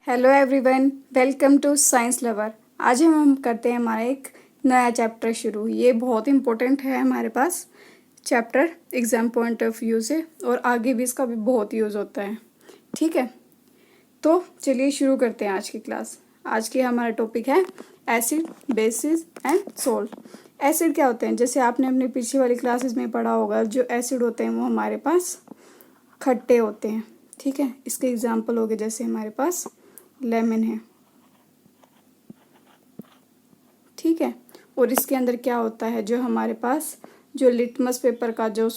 Hello everyone, welcome to science lover. आज हम करते हैं हमारा एक नया चैप्टर शुरू। ये बहुत इम्पोर्टेंट है हमारे पास chapter exam point of view से, और आगे भी इसका भी बहुत यूज़ होता है। ठीक है, तो चलिए शुरू करते हैं आज की क्लास। आज की हमारा टॉपिक है acid, basis and salt. Acid क्या होते हैं? जैसे आपने अपनी पिछली वाली क्लासेस में पढ़ा होगा, जो एसिड होते हैं वो हमारे पास खट्टे होते हैं। ठीक है, इसके एग्जाम्पल हो गए, जैसे हमारे पास लेमन है। ठीक है, और इसके अंदर क्या होता है, जो हमारे पास जो लिटमस पेपर का जो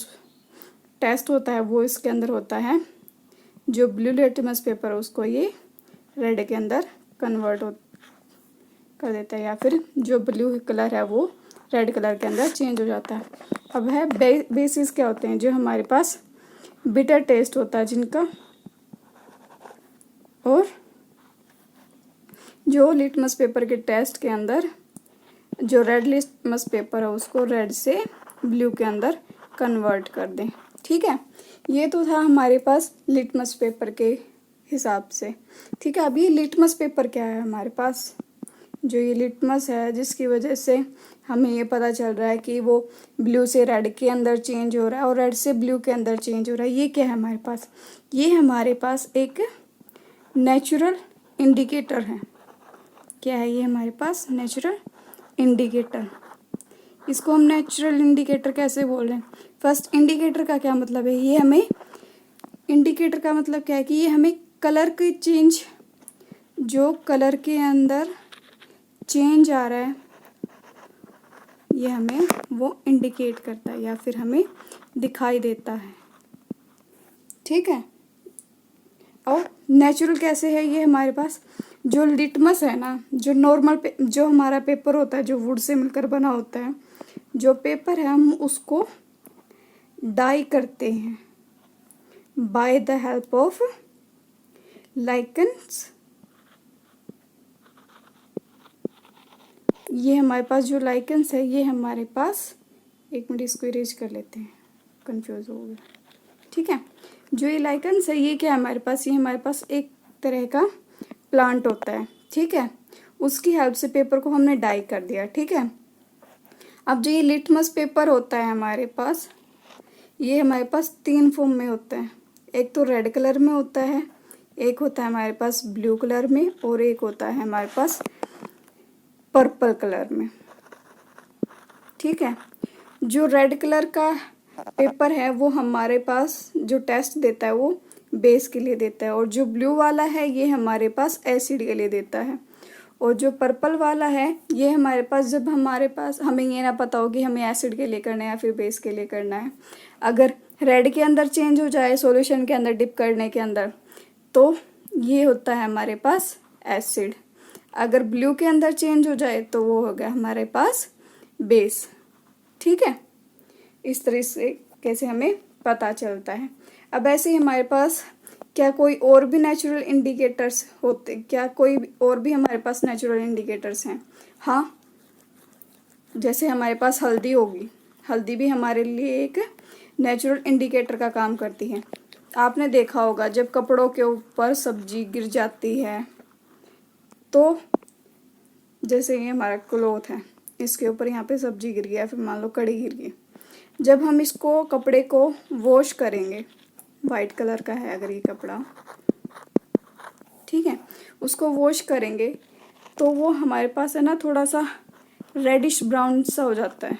टेस्ट होता है वो इसके अंदर होता है। जो ब्लू लिटमस पेपर है उसको ये रेड के अंदर कन्वर्ट कर देता है, या फिर जो ब्लू कलर है वो रेड कलर के अंदर चेंज हो जाता है। अब है बेसिस क्या होते हैं? जो हमारे पास बिटर टेस्ट होता है जिनका, और जो लिटमस पेपर के टेस्ट के अंदर जो रेड लिटमस पेपर है उसको रेड से ब्लू के अंदर कन्वर्ट कर दें। ठीक है, ये तो था हमारे पास लिटमस पेपर के हिसाब से। ठीक है, अब ये लिटमस पेपर क्या है हमारे पास? जो ये लिटमस है जिसकी वजह से हमें ये पता चल रहा है कि वो ब्लू से रेड के अंदर चेंज हो रहा है और रेड से ब्लू के अंदर चेंज हो रहा है। ये क्या है हमारे पास? ये हमारे पास एक नेचुरल इंडिकेटर है। क्या है ये हमारे पास? Natural indicator. इसको हम नेचुरल इंडिकेटर कैसे बोल रहे हैं? फर्स्ट, इंडिकेटर का क्या मतलब है? ये हमें इंडिकेटर का मतलब क्या है कि ये हमें कलर की चेंज, जो कलर के अंदर चेंज आ रहा है, ये हमें वो इंडिकेट करता है या फिर हमें दिखाई देता है। ठीक है, और नेचुरल कैसे है? ये हमारे पास जो लिटमस है ना, जो नॉर्मल जो हमारा पेपर होता है, जो वुड से मिलकर बना होता है, जो पेपर है हम उसको डाई करते हैं by the help of lichens. ये हमारे पास जो लाइकेंस है, ये हमारे पास, एक मिनट इसको इरेज कर लेते हैं, कंफ्यूज हो गया। ठीक है, जो ये लाइकेंस है ये क्या है हमारे पास? ये हमारे पास एक तरह का प्लांट होता है। ठीक है, उसकी हेल्प से पेपर को हमने डाई कर दिया। ठीक है, अब जो ये लिटमस पेपर होता है हमारे पास, ये हमारे पास 3 फॉर्म में होता है। एक तो रेड कलर में होता है, एक होता है हमारे पास ब्लू कलर में, और एक होता है हमारे पास पर्पल कलर में। ठीक है, जो रेड कलर का पेपर है वो हमारे पास जो टेस्ट देता है वो बेस के लिए देता है, और जो ब्लू वाला है ये हमारे पास एसिड के लिए देता है, और जो पर्पल वाला है ये हमारे पास, जब हमारे पास हमें ये ना पता हो कि हमें एसिड के लिए करना है या फिर बेस के लिए करना है, अगर रेड के अंदर चेंज हो जाए सॉल्यूशन के अंदर डिप करने के अंदर, तो ये होता है हमारे पास एसिड। अगर ब्लू के अंदर चेंज हो जाए तो वो हो गया हमारे पास बेस। ठीक है, इस तरह से कैसे हमें पता चलता है। अब ऐसे ही हमारे पास क्या कोई और भी नेचुरल इंडिकेटर्स होते? क्या कोई और भी हमारे पास नेचुरल इंडिकेटर्स हैं? हाँ, जैसे हमारे पास हल्दी होगी। हल्दी भी हमारे लिए एक नेचुरल इंडिकेटर का काम करती है। आपने देखा होगा जब कपड़ों के ऊपर सब्जी गिर जाती है, तो जैसे ये हमारा क्लॉथ है, इसके ऊपर यहाँ पे सब्जी गिर गया, फिर मान लो कड़ी गिर गई, जब हम इसको कपड़े को वॉश करेंगे, वाइट कलर का है अगर ये कपड़ा, ठीक है, उसको वॉश करेंगे तो वो हमारे पास है ना थोड़ा सा रेडिश ब्राउन सा हो जाता है,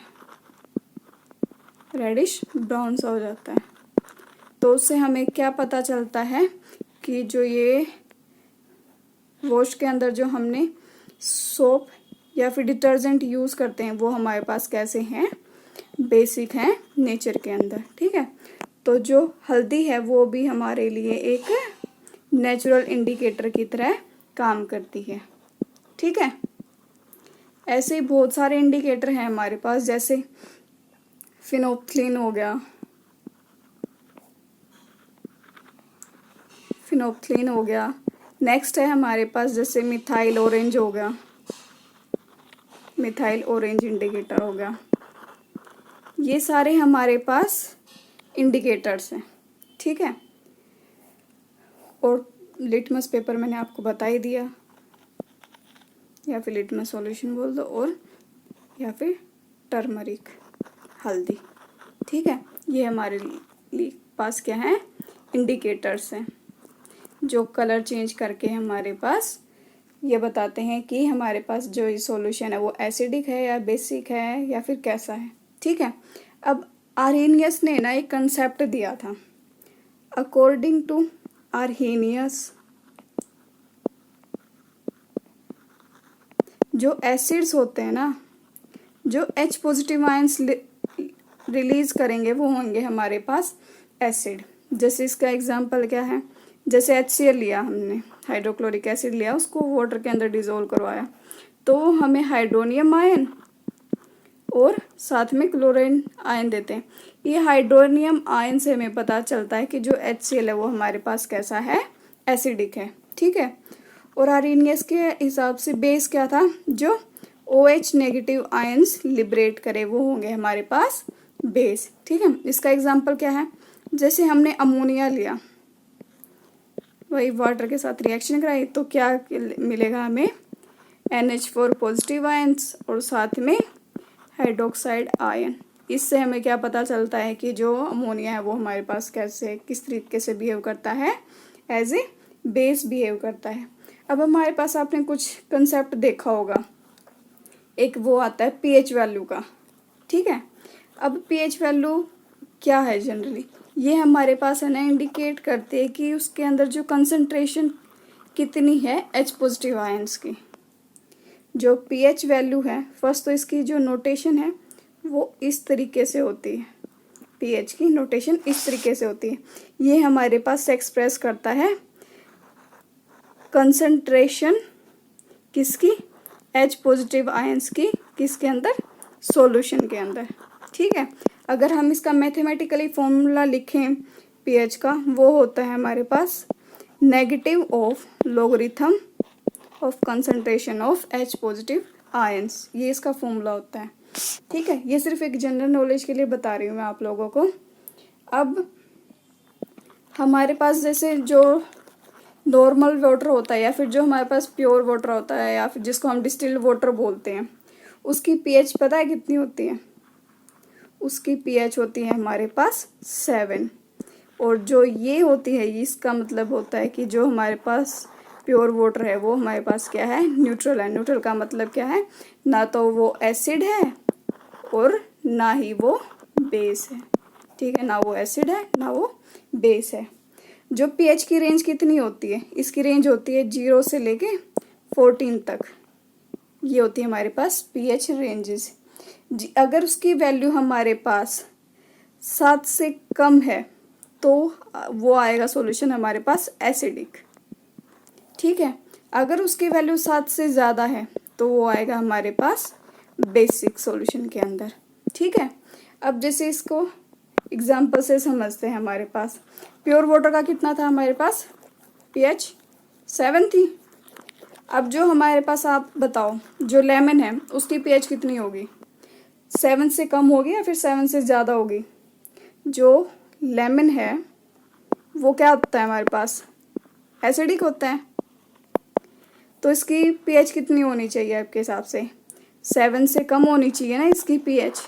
रेडिश ब्राउन सा हो जाता है। तो उससे हमें क्या पता चलता है कि जो ये वॉश के अंदर जो हमने सोप या फिर डिटर्जेंट यूज़ करते हैं वो हमारे पास कैसे हैं? बेसिक हैं नेचर के अंदर। ठीक है, तो जो हल्दी है वो भी हमारे लिए एक नेचुरल इंडिकेटर की तरह काम करती है। ठीक है, ऐसे ही बहुत सारे इंडिकेटर हैं हमारे पास, जैसे फिनोप्थलीन हो गया, फिनोप्थलीन हो गया। नेक्स्ट है हमारे पास जैसे मिथाइल ऑरेंज हो गया, मिथाइल ऑरेंज इंडिकेटर हो गया। ये सारे हमारे पास इंडिकेटर्स हैं। ठीक है, और लिटमस पेपर मैंने आपको बता ही दिया, या फिर लिटमस सॉल्यूशन बोल दो, और या फिर टर्मरिक हल्दी। ठीक है, ये हमारे पास क्या है, इंडिकेटर्स हैं जो कलर चेंज करके हमारे पास ये बताते हैं कि हमारे पास जो ये सॉल्यूशन है वो एसिडिक है या बेसिक है या फिर कैसा है। ठीक है, अब आर्हेनियस ने ना एक कंसेप्ट दिया था। अकॉर्डिंग टू आर्हेनियस, जो एसिड्स होते हैं ना, जो H पॉजिटिव आयंस रिलीज करेंगे वो होंगे हमारे पास एसिड। जैसे इसका एग्जांपल क्या है, जैसे HCl लिया हमने, हाइड्रोक्लोरिक एसिड लिया, उसको वाटर के अंदर डिजोल्व करवाया, तो हमें हाइड्रोनियम आयन और साथ में क्लोरीन आयन देते हैं। ये हाइड्रोनियम आयन से हमें पता चलता है कि जो HCl है वो हमारे पास कैसा है, एसिडिक है। ठीक है, और आर्हेनियस के हिसाब से बेस क्या था, जो OH नेगेटिव आयंस लिबरेट करे वो होंगे हमारे पास बेस। ठीक है, इसका एग्जांपल क्या है, जैसे हमने अमोनिया लिया, वही वाटर के साथ रिएक्शन कराई, तो क्या मिलेगा हमें, NH4 पॉजिटिव आयंस और साथ में हाइड्रोक्साइड आयन। इससे हमें क्या पता चलता है कि जो अमोनिया है वो हमारे पास कैसे, किस तरीके से बिहेव करता है, एज ए बेस बिहेव करता है। अब हमारे पास आपने कुछ कंसेप्ट देखा होगा, एक वो आता है pH वैल्यू का। ठीक है, अब pH वैल्यू क्या है, जनरली ये हमारे पास है ना इंडिकेट करते हैं कि उसके अंदर जो कंसंट्रेशन कितनी है H पॉजिटिव आयंस की। जो pH वैल्यू है, फर्स्ट तो इसकी जो नोटेशन है वो इस तरीके से होती है, pH की नोटेशन इस तरीके से होती है। ये हमारे पास एक्सप्रेस करता है कंसंट्रेशन किसकी, H पॉजिटिव आयंस की, किसके अंदर, सॉल्यूशन के अंदर। ठीक है, अगर हम इसका मैथमेटिकली फॉर्मूला लिखें pH का, वो होता है हमारे पास negative of logarithm of concentration of H positive ions, ये इसका फॉर्मूला होता है। ठीक है, ये सिर्फ एक जनरल नॉलेज के लिए बता रही हूँ मैं आप लोगों को। अब हमारे पास जैसे जो नॉर्मल वाटर होता है या फिर जो हमारे पास प्योर वाटर होता है या फिर जिसको हम डिस्टिल्ड वाटर बोलते हैं, उसकी pH पता है कितनी होती है, उसकी pH होती है हमारे पास 7। और जो ये होती है, इसका मतलब होता है कि जो हमारे पास प्योर वाटर है वो हमारे पास क्या है, न्यूट्रल है। न्यूट्रल का मतलब क्या है, ना तो वो एसिड है और ना ही वो बेस है। ठीक है, ना वो एसिड है ना वो बेस है। जो pH की रेंज कितनी होती है, इसकी रेंज होती है 0 से लेके 14 तक, ये होती है हमारे पास pH रेंजेस। अगर उसकी वैल्यू हमारे पास 7 से कम है तो वो आएगा सॉल्यूशन हमारे पास एसिडिक। ठीक है, अगर उसकी वैल्यू 7 से ज़्यादा है तो वो आएगा हमारे पास बेसिक सॉल्यूशन के अंदर। ठीक है, अब जैसे इसको एग्जाम्पल से समझते हैं। हमारे पास प्योर वाटर का कितना था, हमारे पास pH 7 थी। अब जो हमारे पास, आप बताओ, जो लेमन है उसकी pH कितनी होगी, 7 से कम होगी या फिर 7 से ज़्यादा होगी। जो लेमन है वो क्या होता है हमारे पास, एसिडिक होता है, तो इसकी pH कितनी होनी चाहिए आपके हिसाब से, 7 से कम होनी चाहिए ना इसकी pH।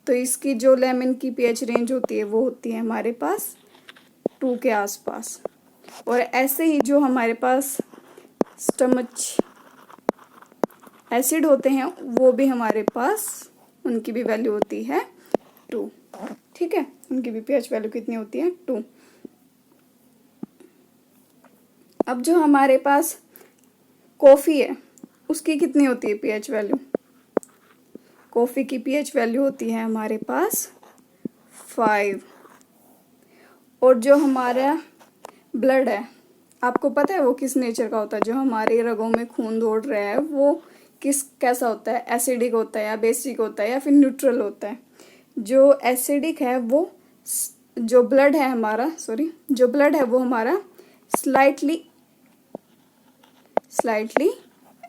तो इसकी जो लेमन की pH रेंज होती है वो होती है हमारे पास 2 के आसपास। और ऐसे ही जो हमारे पास स्टमच एसिड होते हैं वो भी हमारे पास, उनकी भी वैल्यू होती है 2। ठीक है, उनकी भी pH वैल्यू कितनी होती है, 2। अब जो हमारे पास कॉफ़ी है उसकी कितनी होती है pH वैल्यू, कॉफ़ी की pH वैल्यू होती है हमारे पास 5। और जो हमारा ब्लड है, आपको पता है वो किस नेचर का होता है, जो हमारे रगों में खून दौड़ रहा है वो कैसा होता है, एसिडिक होता है या बेसिक होता है या फिर न्यूट्रल होता है। जो एसिडिक है वो, जो ब्लड है हमारा, जो ब्लड है वो हमारा स्लाइटली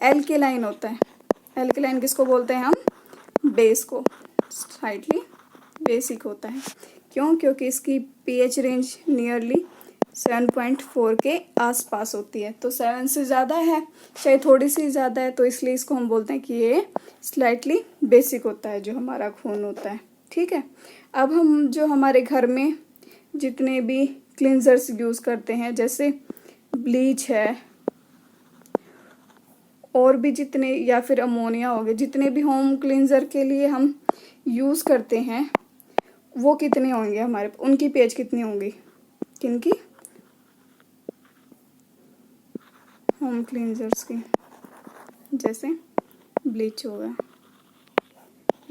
एल्केलाइन होता है। एल्केलाइन किसको बोलते हैं हम, बेस को। स्लाइटली बेसिक होता है, क्यों, क्योंकि इसकी pH रेंज नियरली 7.4 के आसपास होती है। तो 7 से ज़्यादा है, चाहे थोड़ी सी ज़्यादा है, तो इसलिए इसको हम बोलते हैं कि ये स्लाइटली बेसिक होता है जो हमारा खून होता है। ठीक है, अब हम जो हमारे घर में जितने भी क्लींजर्स यूज़ करते हैं, जैसे ब्लीच है और भी जितने, या फिर अमोनिया हो गए, जितने भी होम क्लींजर के लिए हम यूज़ करते हैं, वो कितने होंगे हमारे, उनकी पेज कितनी होंगी, किनकी, होम क्लींजर्स की, जैसे ब्लीच होगा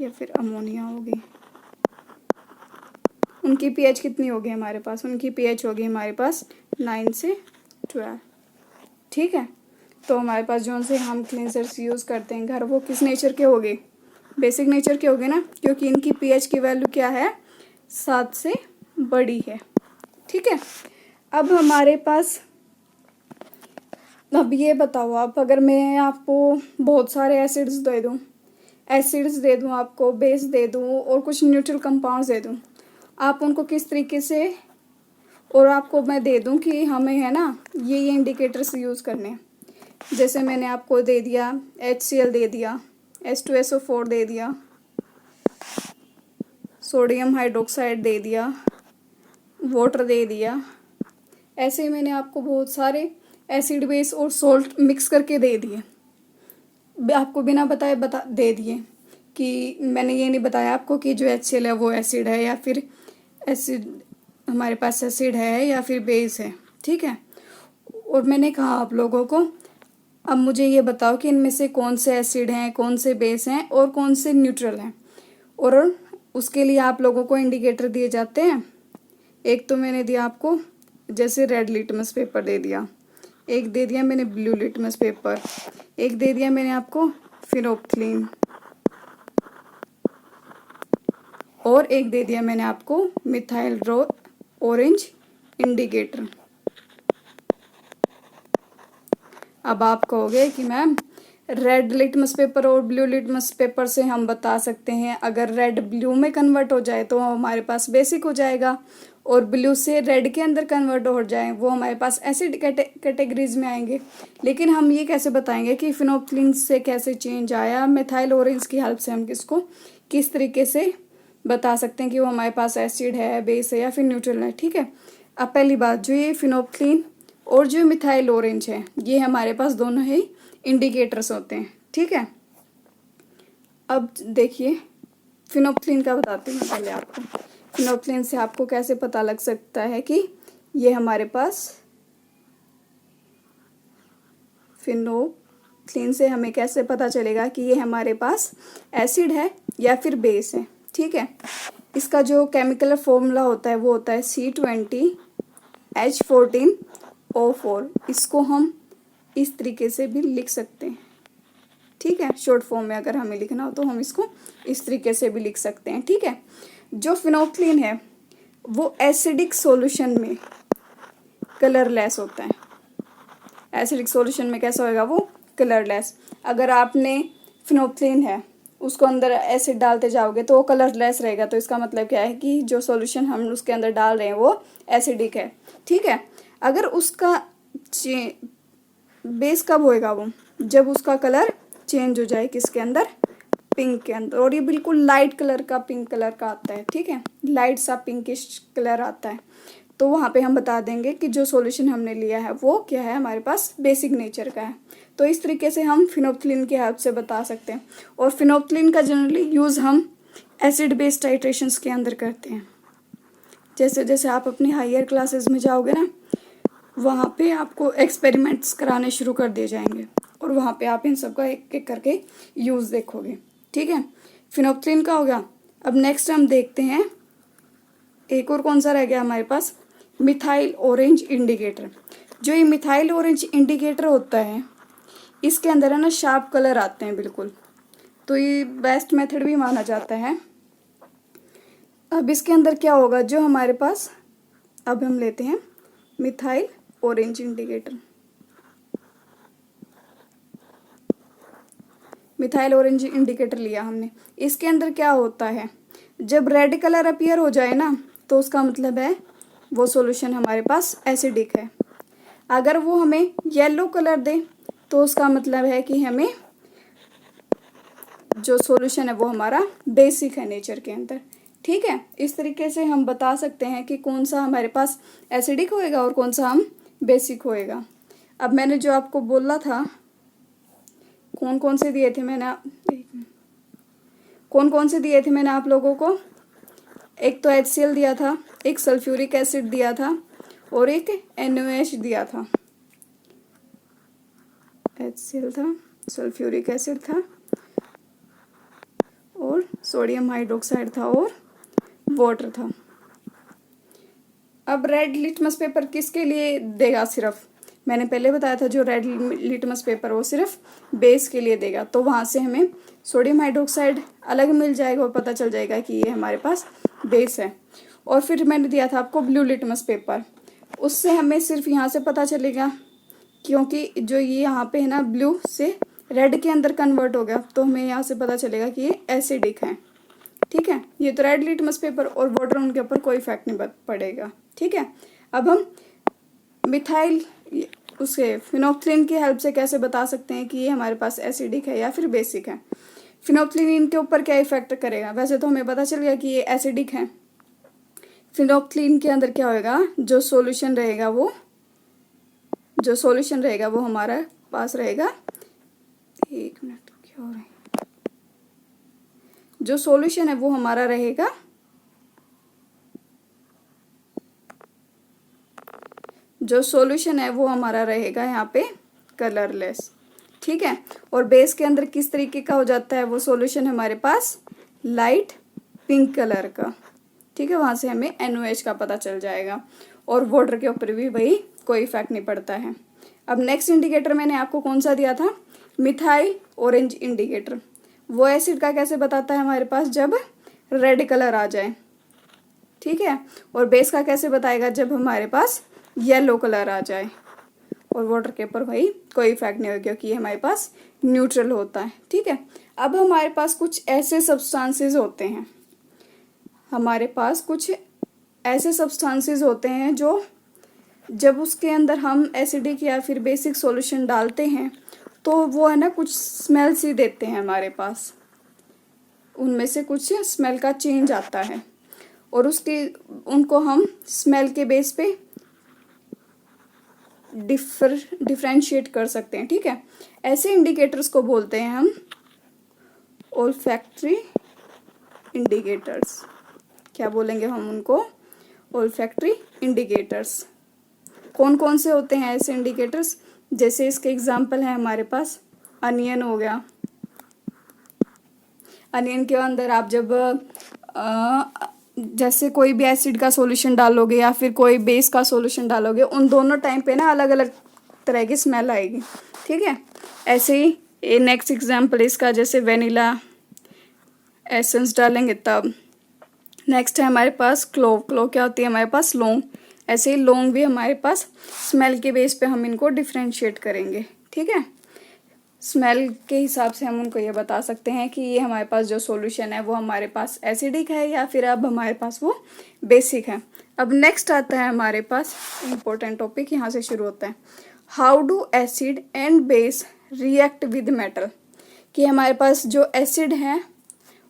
या फिर अमोनिया होगी, उनकी पीएच कितनी होगी हमारे पास, उनकी पीएच होगी हमारे पास 9 से 12। ठीक है, तो हमारे पास जो से हम क्लींजर्स यूज़ करते हैं घर, वो किस नेचर के होंगे, बेसिक नेचर के होंगे ना, क्योंकि इनकी पीएच की वैल्यू क्या है, 7 से बड़ी है। ठीक है, अब हमारे पास, अब ये बताओ आप, अगर मैं आपको बहुत सारे एसिड्स दे दूँ आपको, बेस दे दूँ और कुछ न्यूट्रल कंपाउंड्स दे दूँ, आप उनको किस तरीके से, और आपको मैं दे दूँ कि हमें है ना ये इंडिकेटर्स यूज़ करने हैं, जैसे मैंने आपको दे दिया HCl दे दिया, H2SO4 दे दिया, सोडियम हाइड्रोक्साइड दे दिया, वाटर दे दिया, ऐसे ही मैंने आपको बहुत सारे एसिड बेस और सॉल्ट मिक्स करके दे दिए, आपको बिना बताए दे दिए, कि मैंने ये नहीं बताया आपको कि जो HCl है वो एसिड है, या फिर एसिड हमारे पास एसिड है या फिर बेस है। ठीक है, और मैंने कहा आप लोगों को, अब मुझे ये बताओ कि इनमें से कौन से एसिड हैं, कौन से बेस हैं और कौन से न्यूट्रल हैं, और उसके लिए आप लोगों को इंडिकेटर दिए जाते हैं। एक तो मैंने दिया आपको जैसे रेड लिटमस पेपर दे दिया, एक दे दिया मैंने ब्लू लिटमस पेपर, एक दे दिया मैंने आपको फिनोप्थलीन, और एक दे दिया मैंने आपको मिथाइल ऑरेंज इंडिकेटर। अब आप कहोगे कि मैम रेड लिटमस पेपर और ब्लू लिटमस पेपर से हम बता सकते हैं, अगर रेड ब्लू में कन्वर्ट हो जाए तो हमारे पास बेसिक हो जाएगा, और ब्लू से रेड के अंदर कन्वर्ट हो जाए वो हमारे पास एसिड कैटेगरीज में आएंगे। लेकिन हम ये कैसे बताएंगे कि फिनोप्थलीन से कैसे चेंज आया, मिथाइल ऑरेंज की हेल्प से हम किसको किस तरीके से बता सकते हैं कि वो हमारे पास एसिड है, बेस है या फिर न्यूट्रल है। ठीक है, अब पहली बात, जो ये फिनोप्थलीन और जो मिथाइल ऑरेंज है, ये हमारे पास दोनों ही इंडिकेटर्स होते हैं। ठीक है, अब देखिए फिनोप्थलीन का बताती हूँ मैं पहले आपको। फिनोप्थलीन से आपको कैसे पता लग सकता है कि ये हमारे पास, फिनोप्थलीन से हमें कैसे पता चलेगा कि ये हमारे पास एसिड है या फिर बेस है। ठीक है, इसका जो केमिकल फॉर्मूला होता है वो होता है C20H14O4। इसको हम इस तरीके से भी लिख सकते हैं। ठीक है, शॉर्ट फॉर्म में अगर हमें लिखना हो तो हम इसको इस तरीके से भी लिख सकते हैं। ठीक है, जो फिनोप्थलीन है वो एसिडिक सॉल्यूशन में कलरलेस होता है। एसिडिक सॉल्यूशन में कैसा होगा, वो कलरलेस। अगर आपने फिनोप्थलीन है उसको अंदर एसिड डालते जाओगे तो वो कलरलेस रहेगा, तो इसका मतलब क्या है कि जो सॉल्यूशन हम उसके अंदर डाल रहे हैं वो एसिडिक है। ठीक है, अगर उसका बेस कब होएगा, वो जब उसका कलर चेंज हो जाए, किसके अंदर, पिंक के अंदर, और ये बिल्कुल लाइट कलर का पिंक कलर का आता है। ठीक है, लाइट सा पिंकिश कलर आता है, तो वहाँ पे हम बता देंगे कि जो सॉल्यूशन हमने लिया है वो क्या है, हमारे पास बेसिक नेचर का है। तो इस तरीके से हम फिनोप्थलीन की हेल्प से बता सकते हैं। और फिनोप्थलीन का जनरली यूज़ हम एसिड बेस टाइट्रेशंस के अंदर करते हैं। जैसे जैसे आप अपनी हायर क्लासेस में जाओगे ना, वहाँ पे आपको एक्सपेरिमेंट्स कराने शुरू कर दिए जाएंगे, और वहाँ पे आप इन सब का एक एक करके यूज़ देखोगे। ठीक है, फिनोप्थलीन का हो गया। अब नेक्स्ट हम देखते हैं एक और कौन सा रह गया हमारे पास, मिथाइल ऑरेंज इंडिकेटर। जो ये मिथाइल ऑरेंज इंडिकेटर होता है, इसके अंदर है ना शार्प कलर आते हैं बिल्कुल, तो ये बेस्ट मेथड भी माना जाता है। अब इसके अंदर क्या होगा, जो हमारे पास, अब हम लेते हैं methyl orange indicator. Methyl orange indicator लिया हमने, इसके अंदर क्या होता है, जब रेड कलर अपीयर हो जाए ना तो उसका मतलब है वो सॉल्यूशन हमारे पास एसिडिक है। अगर वो हमें येलो कलर दे तो उसका मतलब है कि हमें जो सॉल्यूशन है वो हमारा बेसिक है नेचर के अंदर। ठीक है, इस तरीके से हम बता सकते हैं कि कौन सा हमारे पास एसिडिक होएगा और कौन सा हम बेसिक होएगा। अब मैंने जो आपको बोला था कौन कौन से दिए थे मैंने आप लोगों को, एक तो HCl दिया था, एक सल्फ्यूरिक एसिड दिया था और एक NaOH दिया था। HCl था, सल्फ्यूरिक एसिड था और सोडियम हाइड्रोक्साइड था और वाटर था। अब रेड लिटमस पेपर किसके लिए देगा? सिर्फ मैंने पहले बताया था जो रेड लिटमस पेपर वो सिर्फ बेस के लिए देगा, तो वहाँ से हमें सोडियम हाइड्रोक्साइड अलग मिल जाएगा और पता चल जाएगा कि ये हमारे पास बेस है। और फिर मैंने दिया था आपको ब्लू लिटमस पेपर, उससे हमें सिर्फ यहाँ से पता चलेगा, क्योंकि जो ये यहाँ पे है ना ब्लू से रेड के अंदर कन्वर्ट हो गया, तो हमें यहाँ से पता चलेगा कि ये एसिडिक है। ठीक है, ये तो रेड लिटमस पेपर और वाटर उनके ऊपर कोई इफेक्ट नहीं पड़ेगा। ठीक है, अब हम मिथाइल उसके फिनोल्फ्थालीन की हेल्प से कैसे बता सकते हैं कि ये हमारे पास एसिडिक है या फिर बेसिक है। फिनोल्फ्थालीन के ऊपर क्या इफेक्ट करेगा? वैसे तो हमें पता चल गया कि ये एसिडिक है। फिनोल्फ्थालीन के अंदर क्या होएगा, जो सॉल्यूशन रहेगा वो हमारा पास रहेगा, एक मिनट क्या हो रहा है, जो सॉल्यूशन है वो हमारा रहेगा यहाँ पे कलरलेस। ठीक है, और बेस के अंदर किस तरीके का हो जाता है वो सॉल्यूशन हमारे पास लाइट पिंक कलर का। ठीक है, वहां से हमें NaOH का पता चल जाएगा और वाटर के ऊपर भी वही कोई इफेक्ट नहीं पड़ता है। अब नेक्स्ट इंडिकेटर मैंने आपको कौन सा दिया था? Methyl orange indicator. वो एसिड का कैसे बताता है हमारे पास? जब रेड कलर आ जाए। ठीक है, और बेस का कैसे बताएगा? जब हमारे पास येलो कलर आ जाए। और वाटर के ऊपर भाई कोई इफेक्ट नहीं होगा क्योंकि ये हमारे पास न्यूट्रल होता है। ठीक है, अब हमारे पास कुछ ऐसे सब्सटेंसेस होते हैं जो जब उसके अंदर हम एसिडिक या फिर बेसिक सॉल्यूशन डालते हैं तो वो है ना कुछ स्मेल सी देते हैं हमारे पास, उनमें से कुछ स्मेल का चेंज आता है और उनको हम स्मेल के बेस पे डिफरेंशिएट कर सकते हैं। ठीक है, ऐसे इंडिकेटर्स को बोलते हैं हम ओल्फैक्टरी इंडिकेटर्स। क्या बोलेंगे हम उनको? Olfactory indicators. कौन कौन से होते हैं ऐसे इंडिकेटर्स? जैसे इसके एग्जांपल है हमारे पास अनियन हो गया। अनियन के अंदर आप जब जैसे कोई भी एसिड का सॉल्यूशन डालोगे या फिर कोई बेस का सॉल्यूशन डालोगे, उन दोनों टाइम पे ना अलग अलग तरह की स्मेल आएगी। ठीक है, ऐसे ही नेक्स्ट एग्जांपल इसका जैसे वेनिला एसेंस डालेंगे तब। नेक्स्ट है हमारे पास क्लोव। क्लोव क्या होती है? हमारे पास लौंग। ऐसे ही लौंग भी हमारे पास स्मेल के बेस पे हम इनको डिफ्रेंशिएट करेंगे। ठीक है, स्मेल के हिसाब से हम उनको ये बता सकते हैं कि ये हमारे पास जो सॉल्यूशन है वो हमारे पास एसिडिक है या फिर अब हमारे पास वो बेसिक है। अब नेक्स्ट आता है हमारे पास इम्पोर्टेंट टॉपिक, यहाँ से शुरू होता है, how do acid and base react with metal. कि हमारे पास जो एसिड हैं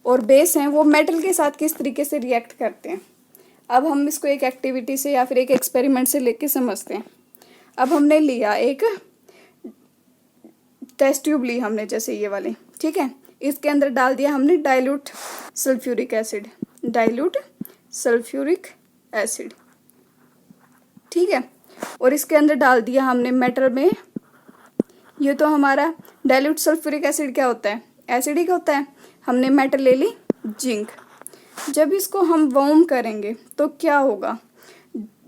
और बेस हैं वो मेटल के साथ किस तरीके से रिएक्ट करते हैं। अब हम इसको एक एक्टिविटी से या फिर एक एक्सपेरिमेंट से लेके समझते हैं। अब हमने लिया एक टेस्ट ट्यूब ली हमने, जैसे ये वाली। ठीक है, इसके अंदर डाल दिया हमने डाइल्यूट सल्फ्यूरिक एसिड। ठीक है, और इसके अंदर डाल दिया हमने मेटल में। ये तो हमारा डाइल्यूट सल्फ्यूरिक एसिड क्या होता है? एसिडिक होता है। हमने मेटल ले ली जिंक। जब इसको हम वार्म करेंगे तो क्या होगा?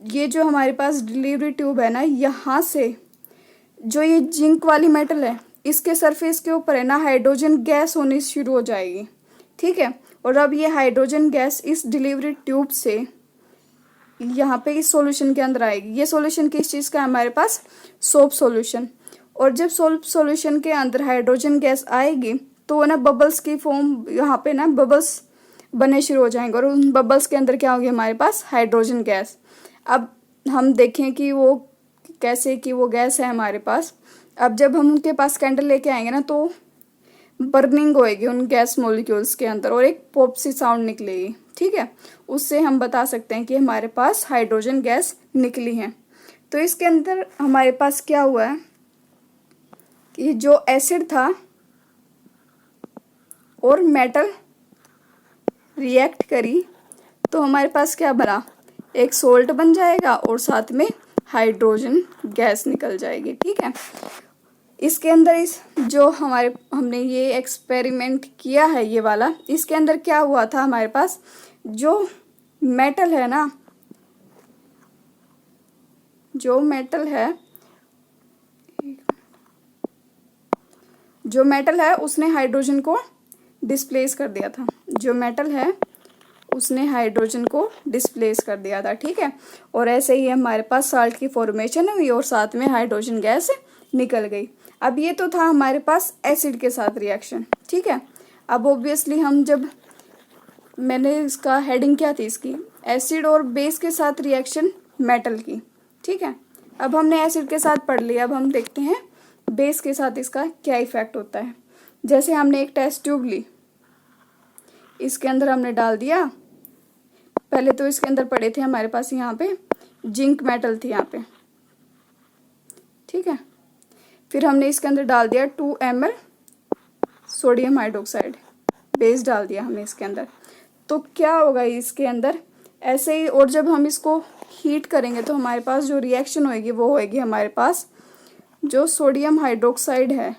ये जो हमारे पास डिलीवरी ट्यूब है ना, यहाँ से जो ये जिंक वाली मेटल है इसके सरफेस के ऊपर है ना हाइड्रोजन गैस होनी शुरू हो जाएगी। ठीक है, और अब ये हाइड्रोजन गैस इस डिलीवरी ट्यूब से यहाँ पे इस सॉल्यूशन के अंदर आएगी। ये सॉल्यूशन किस चीज़ का है? हमारे पास सोप सॉल्यूशन। और जब सोप सॉल्यूशन के अंदर हाइड्रोजन गैस आएगी तो ना बबल्स की फॉर्म, यहाँ पे ना बबल्स बने शुरू हो जाएंगे और उन बबल्स के अंदर क्या होगी? हमारे पास हाइड्रोजन गैस। अब हम देखें कि वो कैसे, कि वो गैस है हमारे पास। अब जब हम उनके पास कैंडल लेके आएंगे ना तो बर्निंग होएगी उन गैस मॉलिक्यूल्स के अंदर और एक पॉप सी साउंड निकलेगी, ठीक है। उससे हम बता सकते हैं कि हमारे पास हाइड्रोजन गैस निकली है। तो इसके अंदर हमारे पास क्या हुआ है कि जो एसिड था और मेटल रिएक्ट करी तो हमारे पास क्या बना, एक सोल्ट बन जाएगा और साथ में हाइड्रोजन गैस निकल जाएगी, ठीक है। इसके अंदर इस जो हमने ये एक्सपेरिमेंट किया है ये वाला, इसके अंदर क्या हुआ था, हमारे पास जो मेटल है ना, जो मेटल है उसने हाइड्रोजन को डिस्प्लेस कर दिया था। जो मेटल है उसने हाइड्रोजन को डिस्प्लेस कर दिया था, ठीक है। और ऐसे ही हमारे पास साल्ट की फॉर्मेशन हुई और साथ में हाइड्रोजन गैस निकल गई। अब ये तो था हमारे पास एसिड के साथ रिएक्शन, ठीक है। अब ऑब्वियसली हम जब, मैंने इसका हेडिंग क्या थी इसकी, एसिड और बेस के साथ रिएक्शन मेटल की, ठीक है। अब हमने एसिड के साथ पढ़ लिया, अब हम देखते हैं बेस के साथ इसका क्या इफेक्ट होता है। जैसे हमने एक टेस्ट ट्यूब ली, इसके अंदर हमने डाल दिया, पहले तो इसके अंदर पड़े थे हमारे पास यहाँ पे जिंक मेटल थी यहाँ पे, ठीक है। फिर हमने इसके अंदर डाल दिया 2 ml सोडियम हाइड्रोक्साइड, बेस डाल दिया हमने इसके अंदर। तो क्या होगा इसके अंदर ऐसे ही, और जब हम इसको हीट करेंगे तो हमारे पास जो रिएक्शन होएगी वो होएगी, हमारे पास जो सोडियम हाइड्रोक्साइड है,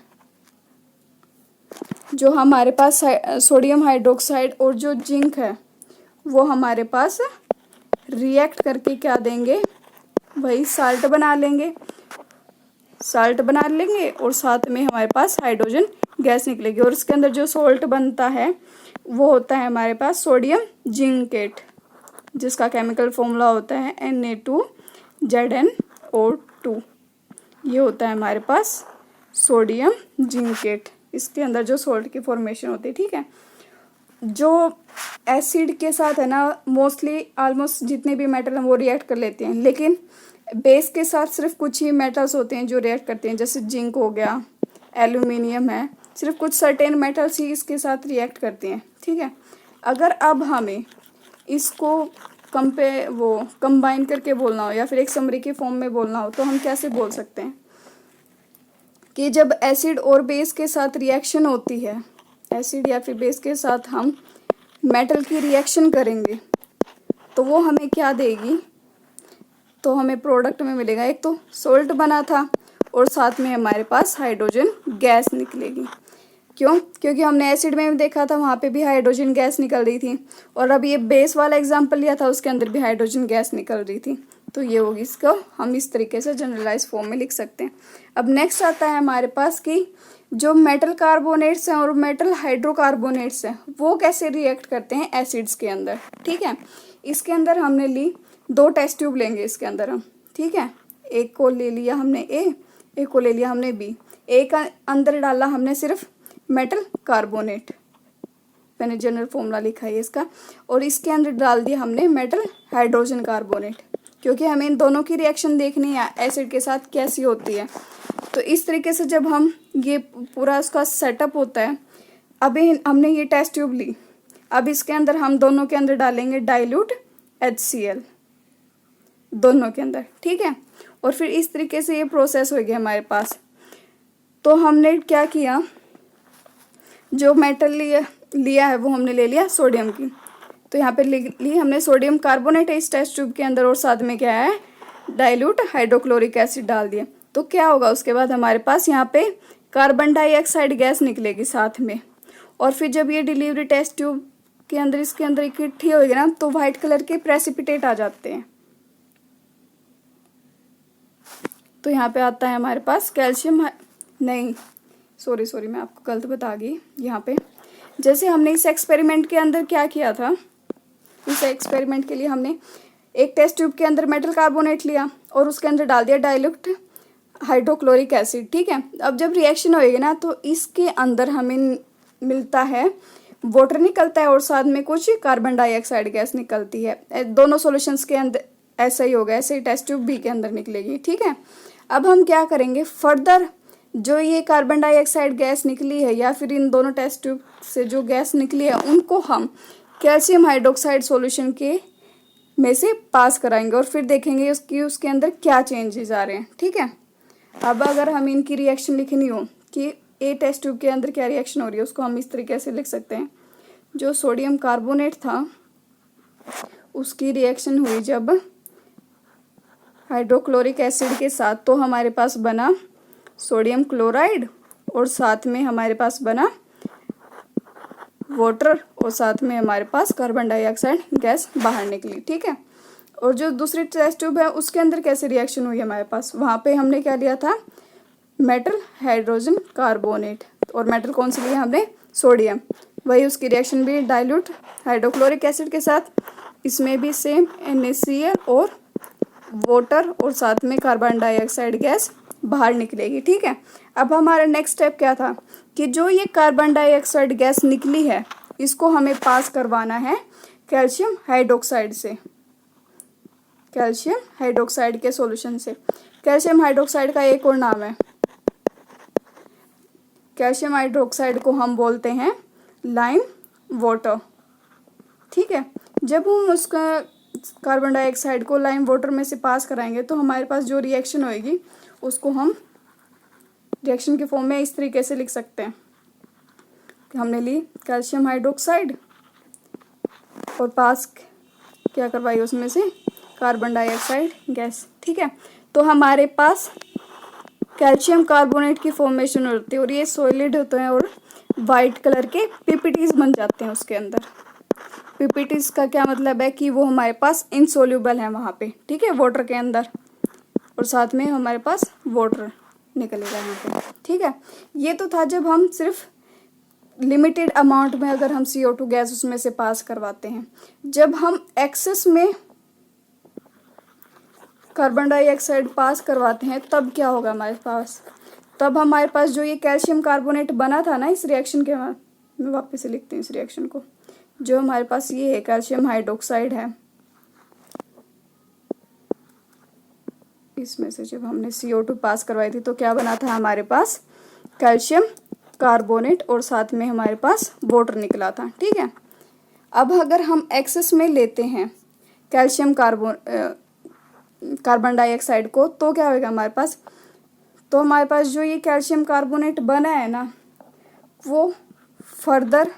जो हमारे पास सोडियम हाइड्रोक्साइड और जो जिंक है वो हमारे पास रिएक्ट करके क्या देंगे, वही साल्ट बना लेंगे और साथ में हमारे पास हाइड्रोजन गैस निकलेगी। और इसके अंदर जो सॉल्ट बनता है वो होता है हमारे पास सोडियम जिंकेट, जिसका केमिकल फॉर्मूला होता है Na2ZnO2। ये होता है हमारे पास सोडियम जिंकेट, इसके अंदर जो सॉल्ट की फॉर्मेशन होती है, ठीक है। जो एसिड के साथ है ना, मोस्टली ऑलमोस्ट जितने भी मेटल हैं वो रिएक्ट कर लेते हैं, लेकिन बेस के साथ सिर्फ कुछ ही मेटल्स होते हैं जो रिएक्ट करते हैं, जैसे जिंक हो गया, एल्यूमिनियम है, सिर्फ कुछ सर्टेन मेटल्स ही इसके साथ रिएक्ट करते हैं, ठीक है। अगर अब हमें इसको कंबाइन करके बोलना हो या फिर एक समरी के फॉर्म में बोलना हो तो हम कैसे बोल सकते हैं कि जब एसिड और बेस के साथ रिएक्शन होती है, एसिड या फिर बेस के साथ हम मेटल की रिएक्शन करेंगे तो वो हमें क्या देगी, तो हमें प्रोडक्ट में मिलेगा एक तो सोल्ट बना था और साथ में हमारे पास हाइड्रोजन गैस निकलेगी। क्यों? क्योंकि हमने एसिड में भी देखा था, वहाँ पे भी हाइड्रोजन गैस निकल रही थी, और अब ये बेस वाला एग्जांपल लिया था उसके अंदर भी हाइड्रोजन गैस निकल रही थी। तो ये होगी, इसको हम इस तरीके से जनरलाइज फॉर्म में लिख सकते हैं। अब नेक्स्ट आता है हमारे पास कि जो मेटल कार्बोनेट्स हैं और मेटल हाइड्रोकार्बोनेट्स हैं वो कैसे रिएक्ट करते हैं एसिड्स के अंदर, ठीक है। इसके अंदर हमने ली 2 टेस्ट ट्यूब लेंगे इसके अंदर हम, ठीक है। एक को ले लिया हमने ए, एक को ले लिया हमने बी। एक अंदर डाला हमने सिर्फ मेटल कार्बोनेट, मैंने जनरल फॉर्मूला लिखा है इसका, और इसके अंदर डाल दिया हमने मेटल हाइड्रोजन कार्बोनेट, क्योंकि हमें इन दोनों की रिएक्शन देखनी है एसिड के साथ कैसी होती है। तो इस तरीके से जब हम ये पूरा उसका सेटअप होता है, अभी हमने ये टेस्ट ट्यूब ली, अब इसके अंदर हम दोनों के अंदर डालेंगे डाइल्यूट HCl दोनों के अंदर, ठीक है। और फिर इस तरीके से ये प्रोसेस हो गया हमारे पास। तो हमने क्या किया, जो मेटल लिया है वो हमने ले लिया सोडियम की, तो यहाँ पे ली हमने सोडियम कार्बोनेट इस टेस्ट ट्यूब के अंदर, और साथ में क्या है डाइल्यूट हाइड्रोक्लोरिक एसिड डाल दिया। तो क्या होगा उसके बाद हमारे पास यहाँ पे कार्बन डाइऑक्साइड गैस निकलेगी साथ में, और फिर जब ये डिलीवरी टेस्ट ट्यूब के अंदर इसके अंदर इकट्ठी होगी ना तो वाइट कलर के प्रेसिपिटेट आ जाते हैं। तो यहाँ पे आता है हमारे पास कैल्शियम, नहीं सॉरी मैं आपको गलत बता गई। यहाँ पे जैसे हमने इस एक्सपेरिमेंट के अंदर क्या किया था, इस एक्सपेरिमेंट के लिए हमने एक टेस्ट ट्यूब के अंदर मेटल कार्बोनेट लिया और उसके अंदर डाल दिया डाइल्यूट हाइड्रोक्लोरिक एसिड, ठीक है। अब जब रिएक्शन होएगी ना तो इसके अंदर हमें मिलता है वाटर निकलता है और साथ में कुछ कार्बन डाइऑक्साइड गैस निकलती है। दोनों सॉल्यूशंस के अंदर ऐसा ही होगा, ऐसे ही टेस्ट ट्यूब बी के अंदर निकलेगी। ठीक है, अब हम क्या करेंगे फर्दर, जो ये कार्बन डाइऑक्साइड गैस निकली है या फिर इन दोनों टेस्ट ट्यूब से जो गैस निकली है उनको हम कैल्शियम हाइड्रोक्साइड सॉल्यूशन के में से पास कराएंगे और फिर देखेंगे उसके अंदर क्या चेंजेस आ रहे हैं। ठीक है, अब अगर हम इनकी रिएक्शन लिखनी हो कि ए टेस्ट ट्यूब के अंदर क्या रिएक्शन हो रही है, उसको हम इस तरीके से लिख सकते हैं। जो सोडियम कार्बोनेट था उसकी रिएक्शन हुई जब हाइड्रोक्लोरिक एसिड के साथ, तो हमारे पास बना सोडियम क्लोराइड और साथ में हमारे पास बना वाटर और साथ में हमारे पास कार्बन डाइऑक्साइड गैस बाहर निकली। ठीक है, और जो दूसरी टेस्ट ट्यूब है उसके अंदर कैसे रिएक्शन हुई हमारे पास, वहाँ पे हमने क्या लिया था मेटल हाइड्रोजन कार्बोनेट, और मेटल कौन सी लिया हमने सोडियम, वही उसकी रिएक्शन भी डाइल्यूट हाइड्रोक्लोरिक एसिड के साथ, इसमें भी सेम NaCl और वाटर और साथ में कार्बन डाइऑक्साइड गैस बाहर निकलेगी। ठीक है, अब हमारा नेक्स्ट स्टेप क्या था कि जो ये कार्बन डाइऑक्साइड गैस निकली है इसको हमें पास करवाना है कैल्शियम हाइड्रोक्साइड से, कैल्शियम हाइड्रोक्साइड के सॉल्यूशन से। कैल्शियम हाइड्रोक्साइड का एक और नाम है, कैल्शियम हाइड्रोक्साइड को हम बोलते हैं लाइम वाटर। ठीक है, जब हम उसका कार्बन डाइऑक्साइड को लाइम वाटर में से पास कराएंगे तो हमारे पास जो रिएक्शन होएगी उसको हम रिएक्शन के फॉर्म में इस तरीके से लिख सकते हैं कि हमने ली कैल्शियम हाइड्रोक्साइड और पास क्या करवाई उसमें से कार्बन डाइऑक्साइड गैस। ठीक है, तो हमारे पास कैल्शियम कार्बोनेट की फॉर्मेशन होती है और ये सॉलिड होते हैं और वाइट कलर के पीपीटीज बन जाते हैं उसके अंदर। पीपीटीज का क्या मतलब है कि वो हमारे पास इनसोल्यूबल है वहाँ पे। ठीक है, वाटर के अंदर, और साथ में हमारे पास वाटर निकलेगा यहाँ पे। ठीक है, ये तो था जब हम सिर्फ लिमिटेड अमाउंट में अगर हम CO2 गैस उसमें से पास करवाते हैं। जब हम एक्सेस में कार्बन डाइऑक्साइड पास करवाते हैं तब क्या होगा हमारे पास, तब हमारे पास जो ये कैल्शियम कार्बोनेट बना था ना इस रिएक्शन के बाद, मैं वापस से लिखती हूँ इस रिएक्शन को, जो हमारे पास ये है कैल्शियम हाइड्रोक्साइड है, इसमें से जब हमने CO2 पास करवाई थी तो क्या बना था हमारे पास कैल्शियम कार्बोनेट और साथ में हमारे पास वाटर निकला था। ठीक है, अब अगर हम एक्सेस में लेते हैं कैल्शियम कार्बन डाइऑक्साइड को तो क्या होगा हमारे पास, तो हमारे पास जो ये कैल्शियम कार्बोनेट बना है ना वो फर्दर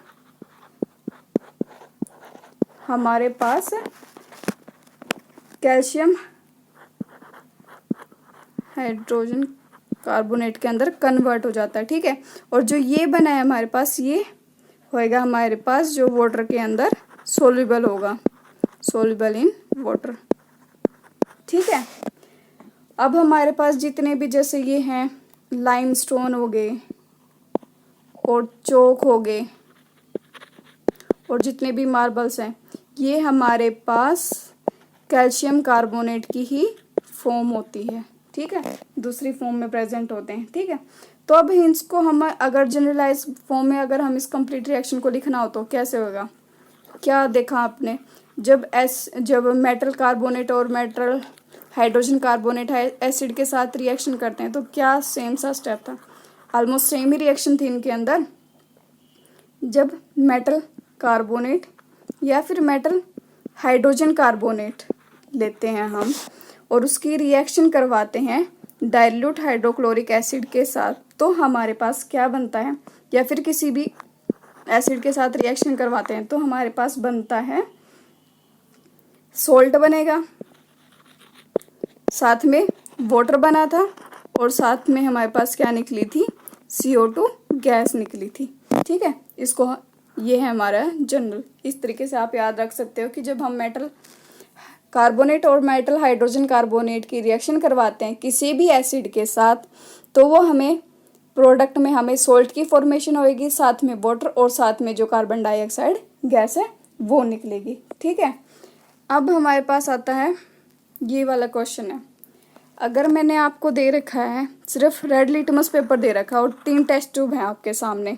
हमारे पास कैल्शियम हाइड्रोजन कार्बोनेट के अंदर कन्वर्ट हो जाता है। ठीक है, और जो ये बना है हमारे पास ये होएगा हमारे पास जो वाटर के अंदर सोल्यूबल होगा, सोल्यूबल इन वाटर। ठीक है, अब हमारे पास जितने भी जैसे ये हैं लाइमस्टोन हो गए और चोक हो गए और जितने भी मार्बल्स हैं ये हमारे पास कैल्शियम कार्बोनेट की ही फॉर्म होती है। ठीक है, दूसरी फॉर्म में प्रेजेंट होते हैं। ठीक है, तो अब इसको हम अगर जनरलाइज फॉर्म में अगर हम इस कंप्लीट रिएक्शन को लिखना हो तो कैसे होगा, क्या देखा आपने, जब मेटल कार्बोनेट और मेटल हाइड्रोजन कार्बोनेट एसिड के साथ रिएक्शन करते हैं तो क्या सेम सा स्टेप था, ऑलमोस्ट सेम ही रिएक्शन थी इनके अंदर। जब मेटल कार्बोनेट या फिर मेटल हाइड्रोजन कार्बोनेट लेते हैं हम और उसकी रिएक्शन करवाते हैं डाइल्यूट हाइड्रोक्लोरिक एसिड के साथ तो हमारे पास क्या बनता है, या फिर किसी भी एसिड के साथ रिएक्शन करवाते हैं तो हमारे पास बनता है सोल्ट बनेगा, साथ में वाटर बना था और साथ में हमारे पास क्या निकली थी CO2 गैस निकली थी। ठीक है, इसको ये है हमारा जनरल, इस तरीके से आप याद रख सकते हो कि जब हम मेटल कार्बोनेट और मेटल हाइड्रोजन कार्बोनेट की रिएक्शन करवाते हैं किसी भी एसिड के साथ तो वो हमें प्रोडक्ट में हमें सोल्ट की फॉर्मेशन होएगी, साथ में वाटर और साथ में जो कार्बन डाइऑक्साइड गैस है वो निकलेगी। ठीक है, अब हमारे पास आता है ये वाला क्वेश्चन है, अगर मैंने आपको दे रखा है सिर्फ रेड लिटमस पेपर दे रखा है और 3 टेस्ट ट्यूब हैं आपके सामने,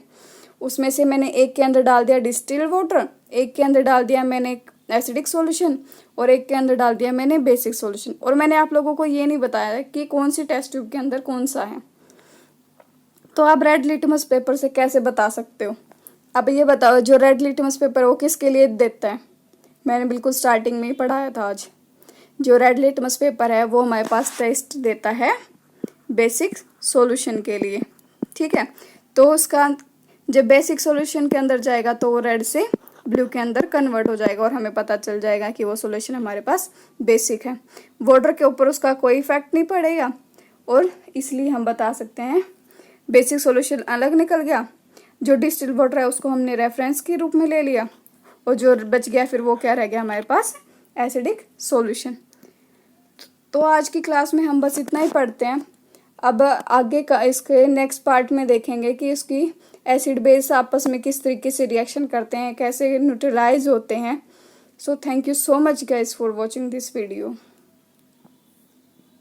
उसमें से मैंने एक के अंदर डाल दिया डिस्टिल वाटर, एक के अंदर डाल दिया मैंने एसिडिक सॉल्यूशन और एक के अंदर डाल दिया मैंने बेसिक सॉल्यूशन। और मैंने आप लोगों को ये नहीं बताया कि कौन सी टेस्ट ट्यूब के अंदर कौन सा है। तो आप रेड लिटमस पेपर से कैसे बता सकते हो? अब ये बताओ, जो रेड लिटमस पेपर वो किसके लिए देता है? मैंने बिल्कुल स्टार्टिंग में ही पढ़ाया था आज। जो रेड लिटमस पेपर है वो हमारे पास टेस्ट देता है बेसिक सॉल्यूशन के लिए, ठीक है। तो उसका जब बेसिक सॉल्यूशन के अंदर जाएगा तो वो रेड से ब्लू के अंदर कन्वर्ट हो जाएगा और हमें पता चल जाएगा कि वो सॉल्यूशन हमारे पास बेसिक है। वाटर के ऊपर उसका कोई इफेक्ट नहीं पड़ेगा और इसलिए हम बता सकते हैं बेसिक सॉल्यूशन अलग निकल गया। जो डिस्टिल वाटर है उसको हमने रेफरेंस के रूप में ले लिया और जो बच गया फिर वो क्या रह गया हमारे पास? Acidic solution. तो आज की क्लास में हम बस इतना ही पढ़ते हैं। अब आगे का इसके नेक्स्ट पार्ट में देखेंगे कि इसकी एसिड बेस आपस में किस तरीके से रिएक्शन करते हैं, कैसे न्यूट्रलाइज होते हैं। So thank you so much guys for watching this video.